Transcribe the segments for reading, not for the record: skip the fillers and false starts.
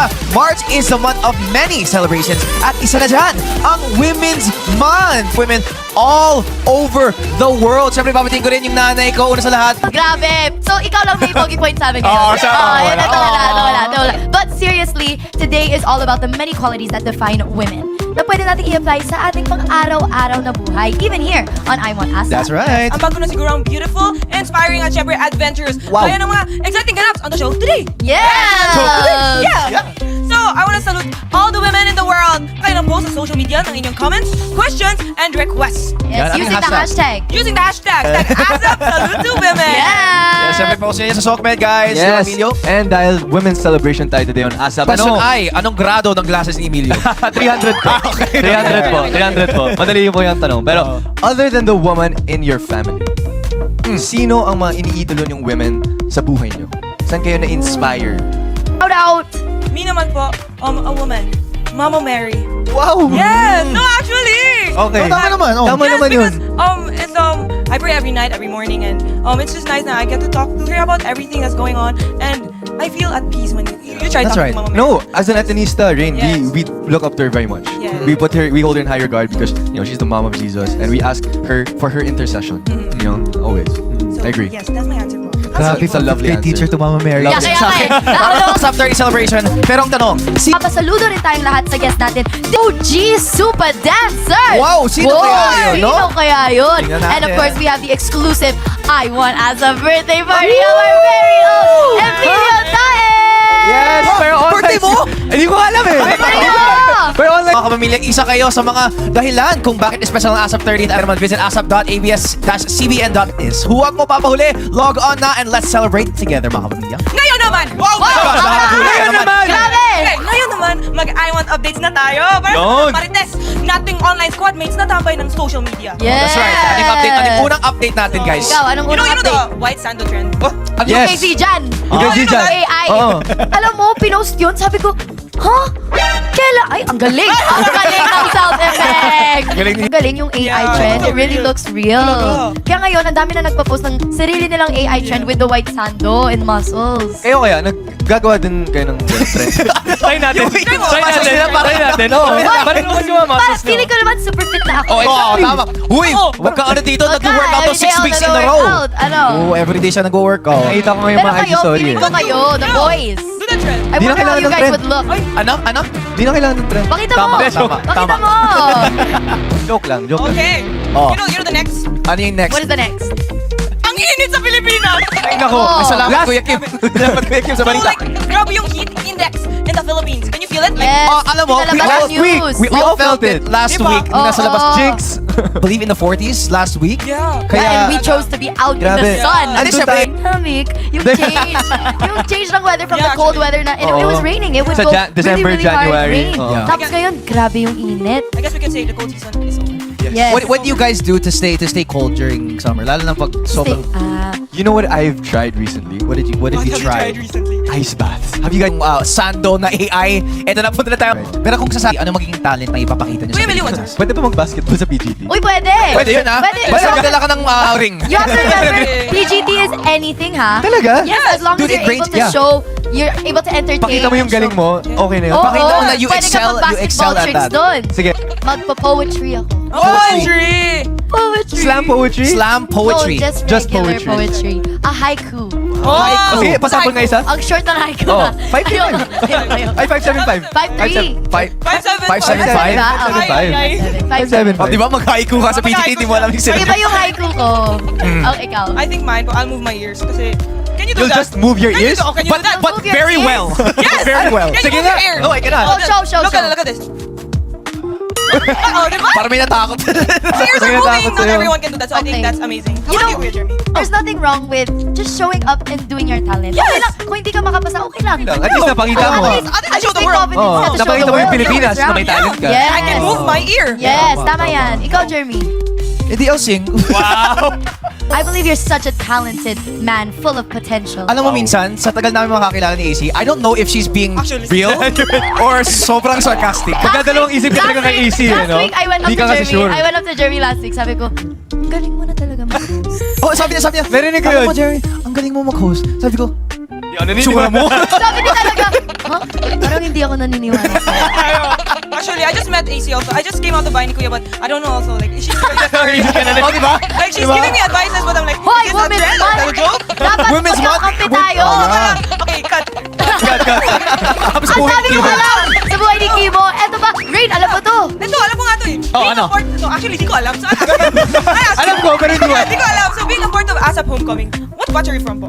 Diba? March is the month of many celebrations. At isa na dyan, ang Women's Month. Women all over the world. Siyempre, papatiin ko rin yung nanay ko. Una sa lahat. Grabe. So, ikaw lang may bogey point sa amin ngayon. Oo, siya. Wala. But seriously, today is all about the many qualities that define women na pwede natin i-apply sa ating pang-araw-araw na buhay, even here on iWant Asa. That's right. Ang bago na siguro ang beautiful, inspiring at syempre adventurous. Wow. Kaya ng mga exciting ganaps on the show today. Yeah! So, I want to salute all the women in the world. Kayo nang post sa social media ng inyong comments, questions, and requests. Yes, Yan, using the hashtag. Using the hashtag that ASAP Salute to Women. Yeah! Yes, siyempre post niya sa Sokmed, guys. Yung Yes, Emilio. and dahil women's celebration tayo today on ASAP. Question ay, anong grado ng glasses ni Emilio? 300 po. 300 po. 300 po. Madali po yung tanong. Pero, other than the woman in your family, sino ang mga iniidolo yung women sa buhay nyo? Saan kayo na-inspire? Shout out! Me naman po, a woman. Mama Mary. Wow! Yes! No, actually! Okay. Tama naman, oh. Tama Yes, naman yun. because it's I pray every night, every morning, and it's just nice that I get to talk to her about everything that's going on, and I feel at peace when you try That's talking right. to Mama Mary. No, as an Atenista, Rain, Yes. we look up to her very much. Yes. We hold her in high regard because she's the mom of Jesus, and we ask her for her intercession. Always. So, I agree. Yes, that's my answer po. It's a lovely answer. teacher to Mama Mary. Love Yeah, it. kaya Parang sa after celebration. Pero ang tanong, Papasaludo rin tayong lahat sa guest natin, the OG Super Dancer! Wow, sino kaya yun, no? Sino kaya yun? Tingnan And of natin. course, we have the exclusive iWant Asa birthday party of our very own Emilio Tae! Yes, pero online. birthday mo? Hindi ko alam eh. Pero online. mga kapamilya, isa kayo sa mga dahilan kung bakit special ang ASAP 30th. Naman visit asap.abs-cbn.is. Huwag mo papahuli. Log on na and let's celebrate together, mga kapamilya. Ngayon naman! Wow! Ngayon naman! Grabe! Okay, ngayon naman, mag-iWant updates na tayo. Para Yun. marites nating online squadmates na tambay ng social media. Yes! That's right. Ating update. Ating unang update natin, guys. Ikaw, anong You know unang the update? white sandal trend? Oh, ano Yung Yes. kay si Jan. Yung kay si Jan. AI. Oo. Alam mo, pinost yun. Sabi ko, huh? Kailan? Ay, ang galing. Ang galing ng sound effect. Galing ni- Ang galing yung AI Yeah, trend. It so really real. looks real. Talaga. Kaya ngayon, ang dami na nagpa-post ng sarili nilang AI trend with the white sando and muscles. Kayo kaya, naggagawa din kayo ng trend. Try natin. Try natin. Try natin. Oo. Parang naman yung mga muscles Parang feeling ko naman super fit na ako. Oh, ito. Tama. Huy! Wag kang ano dito. Nag-workout daw 6 weeks in a row. Ano? Oh, everyday siya nag-workout. Nakita ko ngayon Pero mga IG kayo, story feeling eh. ko kayo, the boys. Do the trend. I Di na wonder how kailangan you ng guys trend. would look. Ano? Ano? Di na kailangan ng trend. Pakita mo. Tama, tama, Pakita tama. mo. Joke lang, joke lang. Okay. Oh. You know the next? Ano yung next? What is the next? Ang init sa Pilipinas! Ay, nako. Oh. Salamat, Last- Kuya Kim. Salamat, Kuya Kim, sa So, balita. like, grabe yung heat index in the Philippines. Can you feel it? Like, Yes. Alam mo, Pinalabas we all- ng news. We all felt it last Diba? week. Nung nasa Oo. labas. Jinx! Believe in the 40s last week. yeah. And we chose to be out in the Grabe. sun. Ano siya, pre? Dynamic. Yung change. Yung change ng weather from Yeah, the cold actually. weather na, it was Oo. raining. It would Sa go December, really, really hard January. rain. Oo. Tapos ngayon, grabe yung init. I guess we can say the cold season is over. Yes. What do you guys do to stay cold during summer? Lalo na pag sobrang... You know what I've tried recently? What did you What have you try? tried recently? Ice baths. Have you guys sando na AI? Eto na, punta na tayo. Pero kung sasabi, ano magiging talent na ipapakita niyo Kuya sa Emilio, Pilipinas? what's Pwede ba mag-basketball sa PGT? Uy, pwede. Pwede yun, ha? Pwede. Basta So, magdala ka ng ring. you have to remember, PGT is anything, ha? Talaga? Yes, as long Dude, as it you're able range- to yeah. show, you're able to entertain. Pakita mo yung and galing show- mo, okay na yun. Oo, Pakita mo na you pwede excel- ka mag-basketball at tricks that. doon. Sige. Magpa-poetry ako. Poetry! Poetry. Slam poetry? Slam poetry. No, just Just regular poetry. poetry. A haiku. Oh! Sige, pasapol nga isa. Ang short ng haiku. Oh, ha? 5'5". Ay, 5'7'5". 5'3". 5'7". 5'7". 5'7". Oh, di ba mag-haiku ka sa PGT, di mo alam yung Iba sinabi. yung haiku ko. Oh, ikaw. I think mine, but I'll move my ears. Kasi, can you do You'll that? just move your Can you ears? do- oh, can you do that? But Move your very ears. well. Yes! Very well. Can you Sige move nga. your ears? No, I cannot. Oh, show. Look at this. Oh, di ba? Para may natakot. The ears are Sige, moving. takot Not sa'yo. everyone can do that, so I Okay. think that's amazing. How You about know, you, Kuya Jeremy? there's nothing wrong with just showing up and doing your talent. Yes! Okay lang. Kung hindi ka makapasa, okay lang. At least napakita mo. At least show the world. Oh, napakita mo yung Pilipinas na may talent ka. Yes. I can move my ear. Yes, tama yan. Ikaw, Jeremy. Hindi, I'll sing. Wow! I believe you're such a talented man full of potential. Alam mo minsan, sa tagal namin makakilala ni AC, I don't know if she's being Actually, real or sobrang sarcastic. Magdadalawang isip ka talaga ng AC, last no? week, I went up Di to ka kasi Jeremy. sure. I went up to Jeremy last week. Sabi ko, ang galing mo na talaga mag-host. Oh, sabi niya. Narinig ko Alam yun. mo, Jerry, ang galing mo mag-host. Sabi ko, Tsura mo. Sabi ko talaga, huh? Parang hindi ako naniniwala. Actually, I just met AC also. I just came out to buy ni Kuya, but I don't know also. Like, she's Oh, di ba? like she's giving me advices, but I'm like, Hoy, is that women's trend? Is month! that a joke? Dapat Women's month. magkakampi tayo. Okay, cut. Tapos Ang buhay sabi ko Kibo. lang sa buhay ni Kibo, eto ba? Rain, alam mo to? Ito, alam mo nga to eh. Oh, Being ano? a part, no, actually, di ko alam. So, Alam ko, pero hindi Di ko alam. So, being a part of ASAP Homecoming, what batch are you from po?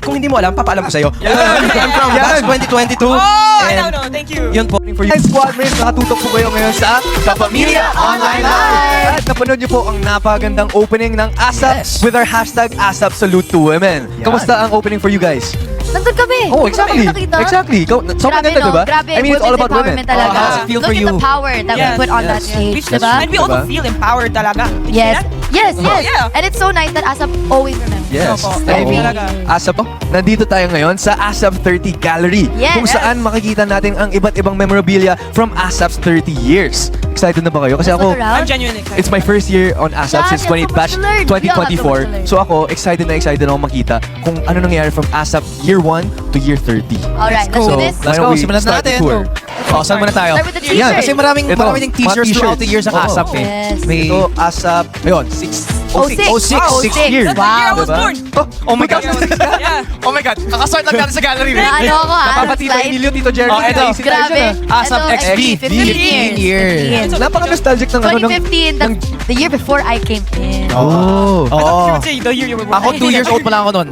Kung hindi mo alam, papaalam ko sa'yo. Yan. I'm from batch 2022. Oh, I and know. Thank you. Yun po. For you guys, Squadmates, nakatutok po kayo ngayon sa Kapamilya Online Live! At napanood niyo po ang napagandang opening ng ASAP with our hashtag ASAP Salute to Women. Kamusta ang opening for you guys? Nandun kami. Oh, exactly. Nakita? Exactly. Sobrang Grabe, ganda, no? diba? Grabe, I mean, it's all women's about women. empowerment talaga. How's it feel Look for at you? the power that we Yes, put on that stage, diba? And we also feel empowered talaga. Did you see Yes. that? Yes. yeah. And it's so nice that ASAP always remembers. Yes. Opo. I mean, Talaga. ASAP, nandito tayo ngayon sa ASAP 30 Gallery. Yes. Kung saan makikita natin ang iba't ibang memorabilia from ASAP's 30 years. Excited na ba kayo? Kasi Let's ako, look around. I'm genuinely excited. it's my first year on ASAP Yeah, since you have so much to learn. You have so much to 2024. learn. So ako, excited na ako makita kung ano nangyayari from ASAP year 1 to year 30. Alright, let's do this. Let's why don't go, we simulan start the natin. tour? Saan muna tayo? Start with the t-shirt. Yan, Kasi maraming Ito, ding t-shirts mga throughout the years ng Oo. ASAP eh. Yes. May, Ito, ASAP, ayun, 06. 6 years. That's the year I was Diba? born. Oh my God. Yeah. Oh my God. Kakastart lang natin sa gallery. Ano ako Napapati Tito slide. Emilio, Tito Jerry, Oh, ito. Tito Isita, Grabe. ASAP Ito, XP, 15 years. Napaka-nostalgic ng ano. 2015, the year before I came in. Oh. I thought you Oo. would say the year you were born. Ako 2 years old pa lang ako nun.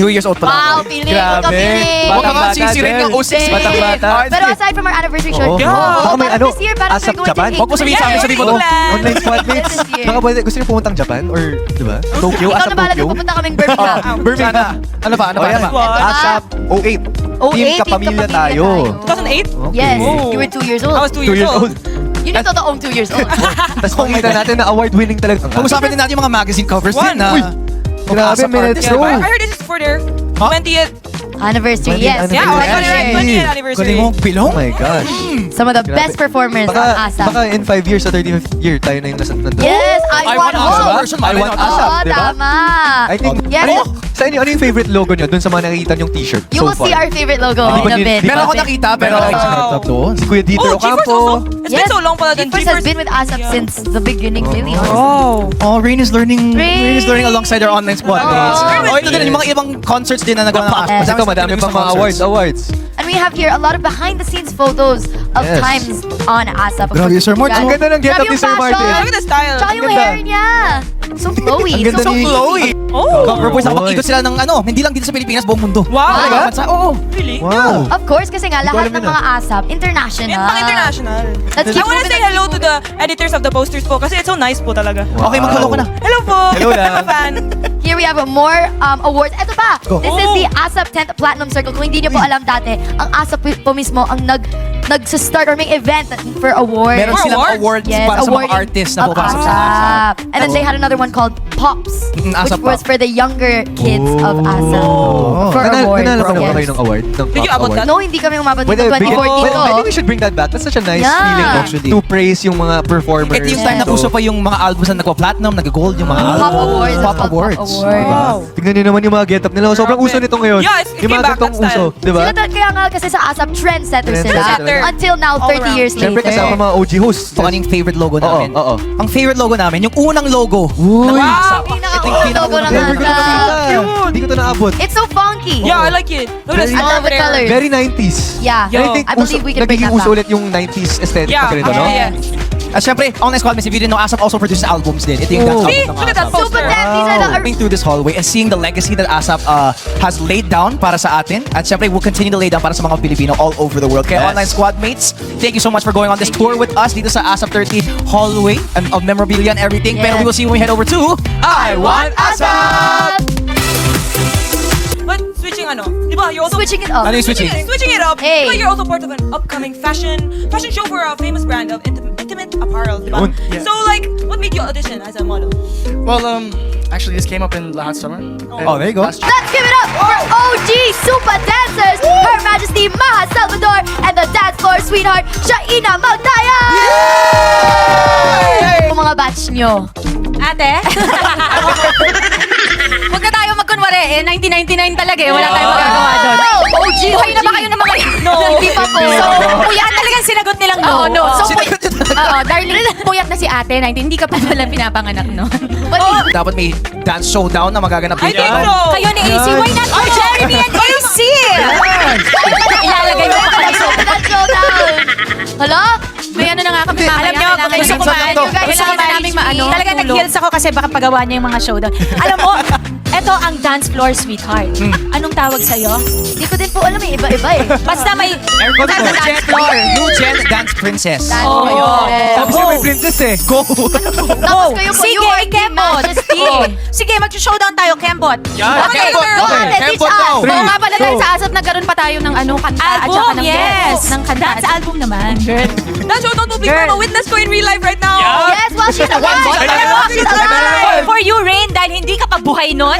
2 years old pa lang Wow, ako. feeling ko ka, Grabe. feeling. Baka Batang-bata nga sisirin din. ng 06. Batang-bata. Pero aside from our anniversary show, Oo. oh, Baka may parang ano, this year, parang ASAP we're going Japan. to Huwag mo sabihin sa amin, sabihin mo Oh, to. online squadmates. This year. Baka pwede, gusto niyo pumuntang Japan? Or, di ba? Tokyo, Ikaw ASAP na bahala, Tokyo? pupunta kaming Birmingham. Birmingham. Ano ba? Ano ba? Oh, yan. Ano ba? ASAP 08. 08, Team Kapamilya tayo. 2008? Yes, Oh. you were 2 years I was old. 2 years old. Yun yung totoong 2 years old. Tapos makita natin na award-winning talaga. Pag-usapin din natin yung mga magazine covers din na... Uy! Grabe, ASAP minutes artist, go. diba? I heard this is for their 20th. Anniversary, 20th yes. Yeah, oh my God, Anniversary. 20th anniversary. Galing mo, Oh pilong. my gosh. Some of the Grabe. best performers on ASAP. Baka in 5 years sa 35th year, tayo na yung nandun. Yes, I want ASAP home. version. I want ASAP. ASAP, Oo, di ba? tama. I think, Yes. sa inyo, ano yung favorite logo nyo dun sa mga nakikita nyong t-shirt? You so will see far? our favorite logo Di in ba a di- bit. di Meron ako nakita, pero Wow. excited doon. Si Kuya Dieter Oh, G-Force Ocampo. also. It's been so long pala din. G-Force has been with ASAP since the beginning, really. Oh. Oh, Rain is learning. Rain. Rain is learning alongside our online squad mates. Oh. Oh, ito din yung mga ibang concerts din na nagawa ng ASAP. Yes. Ito, madami pang mga awards. And we have here a lot of behind-the-scenes photos of Yes. times on ASAP. Of Grabe, course, Sir Martin. Ang ganda ng get-up Grabe ni yung Sir Martin. fashion. Look at the style. Tsaka yung Ang ganda. hair niya. So flowy. Ang ganda So ni- flowy. Oh. Cover boys, Oy. nakapag-ikot sila ng ano, hindi lang dito sa Pilipinas, buong mundo. Wow. Talaga? Bansa, oo. Really? Wow. Of course, kasi nga, Hindi ko lahat alam ng yun, mga ASAP, international. Pang international. Let's I keep want to moving, say let's hello keep to the editors of the posters po kasi it's so nice po talaga. Okay, mag-hello ka na. Hello po. Hello lang. I'm a fan. Here we have more awards. Ito pa, Go. this is the ASAP 10th Platinum Circle. Kung hindi niyo po alam dati, ang ASAP po mismo ang nag-start or may event for awards. Meron For silang awards? awards para sa mga awarding artists na of pupasok sa ASAP. ASAP. And then they had another one called Pops, Mm, which ASAP was Pop. for the younger kids of ASAP. For awards. Nanalo ka na ba Yes. kayo ng award? Ng Did you top abot award? that? No, hindi kami umabot ng Pwede, 2014 I think to. we should bring that back. That's such a nice Yeah. feeling Actually. to praise yung mga performers. Ito yung time na Yes. uso pa yung mga albums na nagpa-platinum, nag-gold, yung mga Pop Awards. Pop Pop Awards. Awards. Wow. Tignan niyo naman yung mga get-up nila. Sobrang Grabe. uso nito ngayon. Yeah, it yung came mga back, gantong that style. uso, di ba? Kaya nga kasi sa ASAP trendsetter sila. Trendsetter. Until now, All 30 around. years Siyempre later. kasama mga OG hosts. Ito yung favorite logo Oo, namin. oo. Ang favorite logo namin, yung unang logo. Uy! ng Wow. ASAP. Pinaka-unang logo ng Never ko na ASAP. nakita. Hindi ko ito naabot. It's so funky. Yeah, I like it. Look at Very- the I love the colors. Very 90s. Yeah. Yo. I think I believe we can bring nagiging that uso back. ulit yung 90s aesthetic Yeah, kasi nito, no? yeah. At syempre, online squad mates, if you didn't know, ASAP also produces albums din. Ito yung dance Oh. See, album ng look at that ASAP. poster. Super damn, these are the Going through this hallway and seeing the legacy that ASAP has laid down para sa atin. At syempre, we'll continue to lay down para sa mga Pilipino all over the world. Kaya Yes. online squad mates, thank you so much for going on this tour with us dito sa ASAP 30 hallway and of memorabilia and everything. Pero Yes. we will see you when we head over to iWant ASAP! But switching di ba? You're also Switching it up. Ano yung switching? Switching it up. Hey. Di ba you're also part of an upcoming fashion show for a famous brand of intimate apparel, di ba? Yun. So like, what made you audition as a model? Well, actually, this came up in last summer. Oh, there you go. Last year. Let's give it up for OG Super Dancers, Her Majesty Rainah Celmar, and the dance floor sweetheart, Rainah Magdaya! Yung mga batch nyo. Ate? Huwag na tayo magkunwari. 1999 talaga eh. Wala tayong magagawa doon. OG, Buhay na ba kayo ng mga No. Hindi pa po. So, puyat talagang sinagot nilang no. Oo, no. So, Sinagot nyo talaga. Oo, darling, puyat na si ate. Hindi ka pa pala pinapanganak, no? Dapat may dance showdown na magaganap I dito. think so. Kayo ni AC, why not for Jeremy and AC? Ilalagay mo pa kayo. Hala? May ano na nga kami mamaya. Alam nyo, Kailangan gusto yung ko minsan lang to. kailangan na namin maano. Talagang nag-heels ako kasi baka pagawa niya yung mga showdown. Alam mo, eto ang dance floor sweetheart. Anong tawag sa'yo? Hindi ko din po alam eh. Iba-iba eh. Basta may... Aircon Basta New dance Gen, floor. New Gen Dance Princess. Oh, Sabi siya may princess eh. Go! Tapos kayo po, you Sige, are Kembot. Sige, mag-showdown tayo, Kembot. Yan. Okay, Go, ate, teach Kembot us. daw. Oo nga pala dahil sa ASAP nagkaroon pa tayo ng kanta at saka Album, ng yes. Ng kanta. Dance album naman. Girl. That showdown will be Girl. witness ko in real life right now. Yes, well, she's alive. She's alive. For you, Rain, dahil hindi ka pa buhay nun,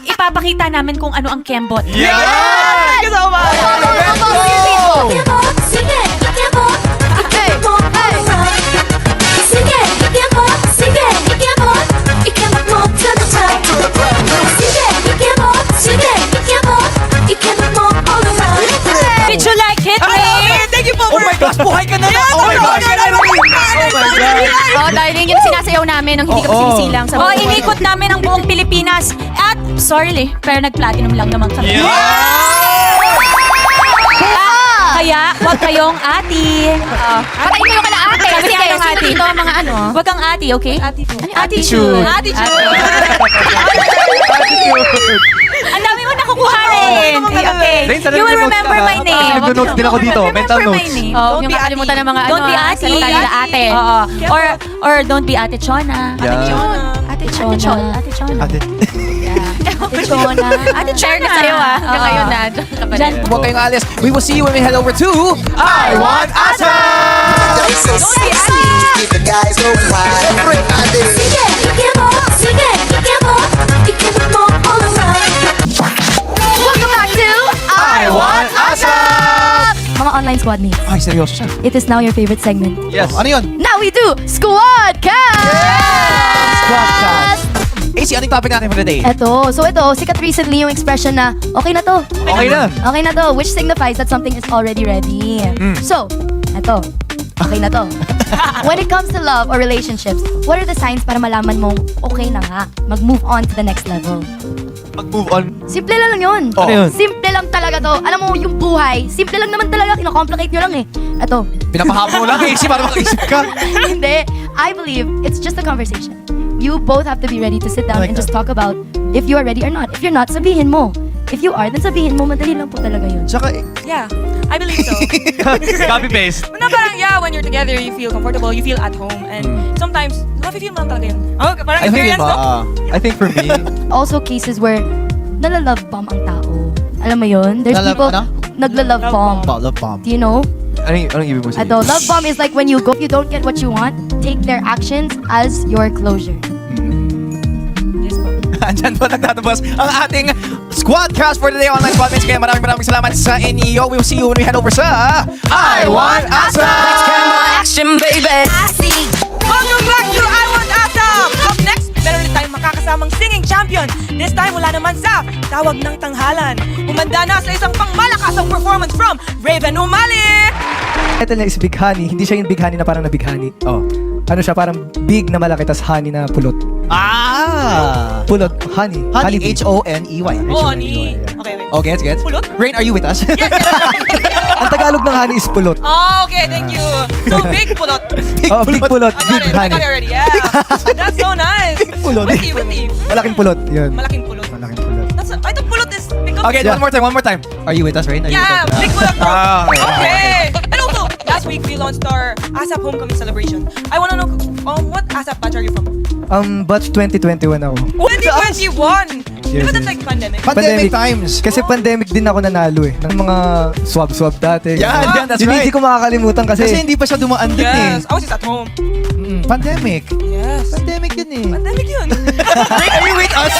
ipapakita namin kung ano ang Kembot. Yeah! Thank you so much. Did you like it, Rain? Thank you po. Oh my gosh, buhay ka na! Oh my gosh! Oh my God! Oh, dahil yun yung sinasayaw namin nung hindi ka pa sinisilang sa Oh, inikot namin ang buong Pilipinas. At, sorry, pero nag-platinum lang naman kami. Kaya, huwag kayong ati. Patayin mo yung kala ate. Kasi Sige, kayong sino ati. dito ang mga ano? Huwag kang ati, okay? Attitude. Attitude. Ang dami mo nakukuha rin. Okay. Rain, sana You will nag-notes remember ka, my ha? name. Nag-notes din ako dito. Mental Remember my notes. name. Oh, Don't yung be kakalimutan ng mga Don't be ate. salita nila ate. Oo. Or don't be ate Chona. Yeah. Ate Chona. Ate Chona. Ate. Ate Chona. Ate Chona. Share na sa'yo ah. Hanggang ngayon na. Diyan. Huwag kayong alis. We will see you when we head over to iWant Asa! Keep the guys going wild. Welcome back to iWant Asa! Mga online squad mates. Ay, seryoso siya. It is now your favorite segment. Yes. Ano yun? Now we do Squadcast! Squadcast! AC, anong topic natin for today? Ito, sikat recently yung expression na, okay na to. Okay na. Okay na to, which signifies that something is already ready. So, ito, okay na to. When it comes to love or relationships, what are the signs para malaman mong okay na nga, mag-move on to the next level? Mag-move on. Simple lang yun. Oh. Ano yun? Simple lang talaga to. Alam mo, yung buhay, simple lang naman talaga, kino-complicate nyo lang eh. Ito, Pinapahaba mo lang, AC, para makaisip ka. hindi. I believe it's just a conversation. You both have to be ready to sit down and just talk about if you are ready or not. If you're not, sabihin mo. If you are, then sabihin mo. Madali lang po talaga yun. Tsaka, Yeah, I believe so. Copy-paste. No, parang, yeah, when you're together, you feel comfortable, you feel at home, and sometimes, nafe-feel mo lang talaga yun. Oh, parang experience, no? I think for me, Also cases where nala-love bomb ang tao. Alam mo yun? There's people nagla-love bomb. love bomb. Do you know? anong ibig mo sabihin? Ito, love bomb is like when you go, if you don't get what you want, take their actions as your closure. Andyan po nagtatapos ang ating Squadcast for today, online squadmates. Kaya maraming salamat sa inyo. We will see you when we head over sa iWant Asa! Action, baby! Welcome back to iWant Asa! Up next, meron ulit tayong makakasamang singing champion. This time, wala naman sa Tawag ng Tanghalan. Umanda na sa isang pangmalakasang performance from Raven Umali! Ito niya is Big Honey. Hindi siya yung Big Honey na parang na Big Honey. Oh. Ano siya, parang big na malaki, tas honey na pulot. Ah! Pulot, honey. Honey, bee. H-O-N-E-Y. Oh, ni... Okay, wait. Oh, gets. Pulot? Rain, are you with us? Ang Tagalog ng honey is pulot. Oh, okay, thank you. So, big pulot. Oh, big pulot, I big got honey. it already, yeah. That's so nice. Pulot. Witty. Malaking pulot, yun. Malaking pulot. Malaking pulot. I thought pulot is because... Okay, Yeah. one more time. Are you with us, Rain? Are you Yeah, with us? big pulot, bro. Ah, okay. Okay. And also, last week we launched our ASAP Homecoming celebration. I wanna know, what ASAP batch are you from? Batch 2021 ako. 2021! Yes, Because yes. it's like pandemic. Pandemic times. Kasi pandemic din ako nanalo eh. Ng mga swab-swab dati. Yan, that's Yun, right. Hindi ko makakalimutan Kasi kasi, hindi pa siya dumaan din eh. Yes, I was just at home. Pandemic. Yes. Pandemic yun eh. Pandemic yun. Rain, are you with us?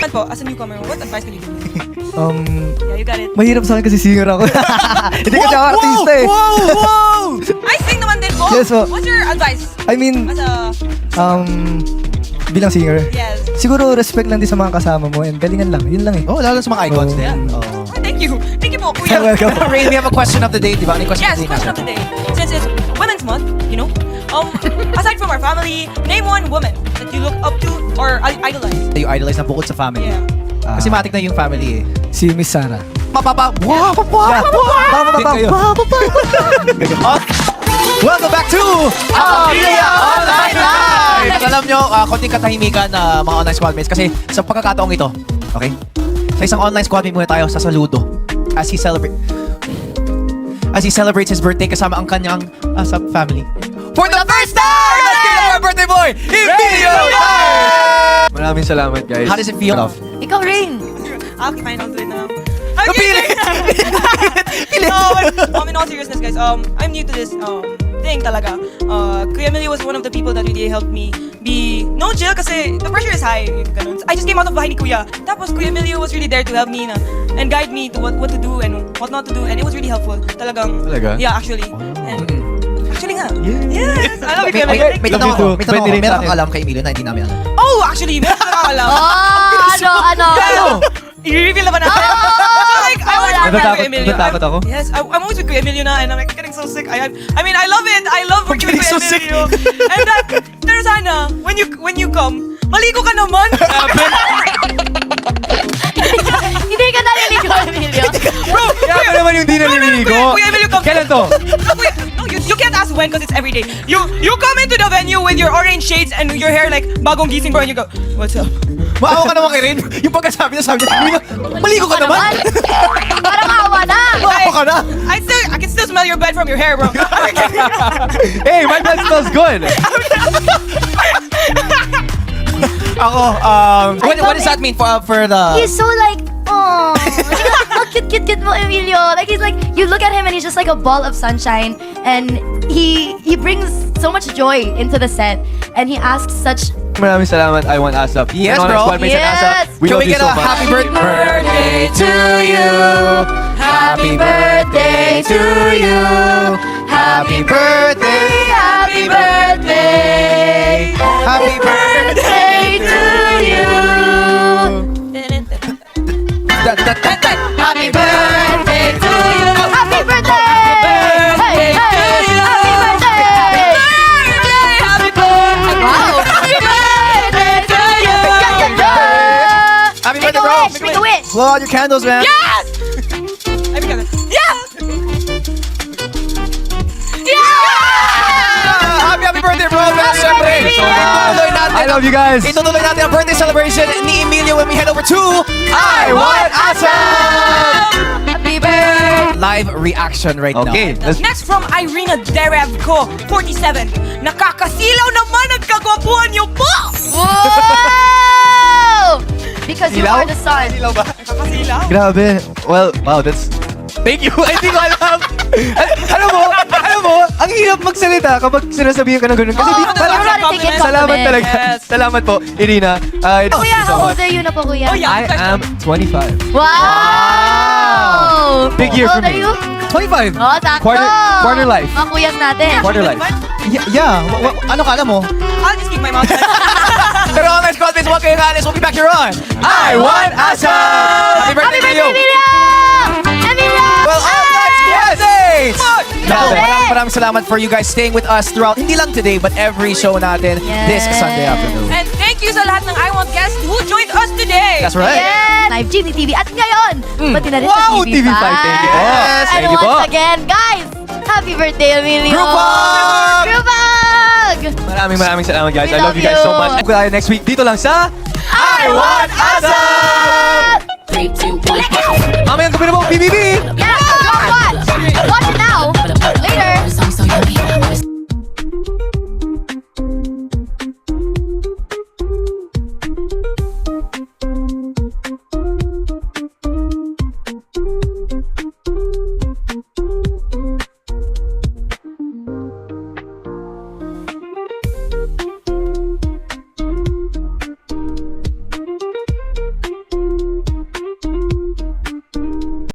And po, as a newcomer, what advice can you give me? Yeah, you got it. mahirap sa akin kasi singer ako. Hindi kasi ako artista eh. Wow! I sing naman din po. Yes, po. What's your advice? I mean, As a... bilang singer. Yes. Siguro respect lang din sa mga kasama mo and galingan lang. Yun lang eh. Oh, lalo sa mga icons Oh. na yan. Oh. Thank you. Thank you po, kuya. Welcome. Rain, we have a question of the day, di ba? Ano yung question Yes, of the day question of the day. Since it's Women's Month, you know, aside from our family, name one woman that you look up to or idolize. You idolize na bukod sa family. Yeah. Kasi matik na yung family eh. Si Miss Sarah. Mapapa... Wow! Welcome back to Amelia Online Live! At alam nyo, konting katahimikan na mga online squad mates kasi sa pagkakataong ito, okay? Sa isang online squad mate muna tayo sa saludo as he celebrates his birthday kasama ang kanyang family. For the first time! Let's give it up our birthday boy, Emilio! Maraming salamat, guys. How does it feel? Ikaw, Rain. Okay, fine, I'll do it now. Pilit! No, in all seriousness, guys, I'm new to this thing talaga. Kuya Emilio was one of the people that really helped me be no chill kasi the pressure is high. Ganun. I just came out of bahay ni Kuya. Tapos Kuya Emilio was really there to help me na and guide me to what to do and what not to do, and it was really helpful. Talagang. Talaga? Yeah, actually. And, actually nga. Yes. I love you, Kuya Emilio. May tanong ako. May tanong Pwede ako. rin Meron sa kang alam kay Emilio na hindi namin alam. Oh, actually, meron ka alam. Ano? I-reveal na ba natin? So like, I was with Kuya Emilio. Natatakot ako. Yes, I'm always with Kuya Emilio na and I'm like getting so sick. I mean, I love it. I love working with Kuya Emilio. And pero sana, when you come, maligo ka naman. Hindi ka naliligo, Emilio. Bro, Kaya naman yung di naliligo. Kuya Emilio, come. Kailan to? No, you can't ask when because it's every day. You come into the venue with your orange shades and your hair like bagong gising bro and you go, what's up? Maawa ka naman kay Rain. Yung pagkasabi niya, Emilio, maligo ka naman! Parang awa na. Maawa ka na! I can still smell your bed from your hair, bro. Hey, my blood smells good. Ako, what does that mean for the... He's so like, oh, how cute mo, Emilio. Like he's like, you look at him and he's just like a ball of sunshine, and he brings so much joy into the set, and he asks such. Maraming salamat, iWant ASAP. Yes, And all our bro. squad mates at Yes. ASAP. We Can love we you get so a much. happy birthday to you? Happy birthday to you. Happy birthday, happy birthday. Happy birthday to you. Happy birthday to you. Happy birthday! Hey, hey, happy birthday! Happy birthday! Wow! Happy birthday to you! Happy Make birthday, a bro. wish! Make a wish! Blow out your candles, man. Yes! I forgot it. Yes! Happy birthday, bro. Siyempre, itutuloy natin. I love you guys. Itutuloy natin ang birthday celebration ni Emilio when we head over to iWant ASAP! Happy birthday! Live reaction right now. Okay, let's Next from Rainah Derevko, 47. Nakakasilaw naman ang kagwapuhan niyo po! Whoa! Because you Silaw? are the sun. Nakakasilaw? Grabe. Well, wow, that's... Thank you. Hindi ko alam. alam mo, ang hirap magsalita kapag sinasabihin ka ng ganun. Kasi Oo, di you talaga. gotta take it Salamat compliment. talaga. Yes. Salamat po, Irina. Kuya, how old are you na po, Kuya? Oh, yeah. I am 25. Wow! Big year How for old me. are you? 25. Oh, sakto! Quarter life. Mga kuyas natin. Quarter life. Yeah. Ano ka mo? I'll just keep my mouth shut. Pero online squad mates, huwag kayong alis. We'll be back here on iWant ASAP! Happy birthday, Happy Emilio! birthday, Emilio! Well, online squad mates! Grabe. Maraming salamat for you guys staying with us throughout, hindi lang today, but every show natin this Yes. Sunday afternoon. And thank you sa lahat ng iWant guests who joined us today. That's right. Yes! Live GTV. At ngayon, pati na rin Wow, sa TV5. TV5. Thank you po. Yes, And thank you po. once again, guys, happy birthday, Emilio! Group hug! Group hug! Maraming salamat, guys. We I love you guys so love you. much. Tayo next week dito lang sa iWant ASAP! ASAP! 3, 2, 1. Mamayang gabi na po, BBB! Yeah!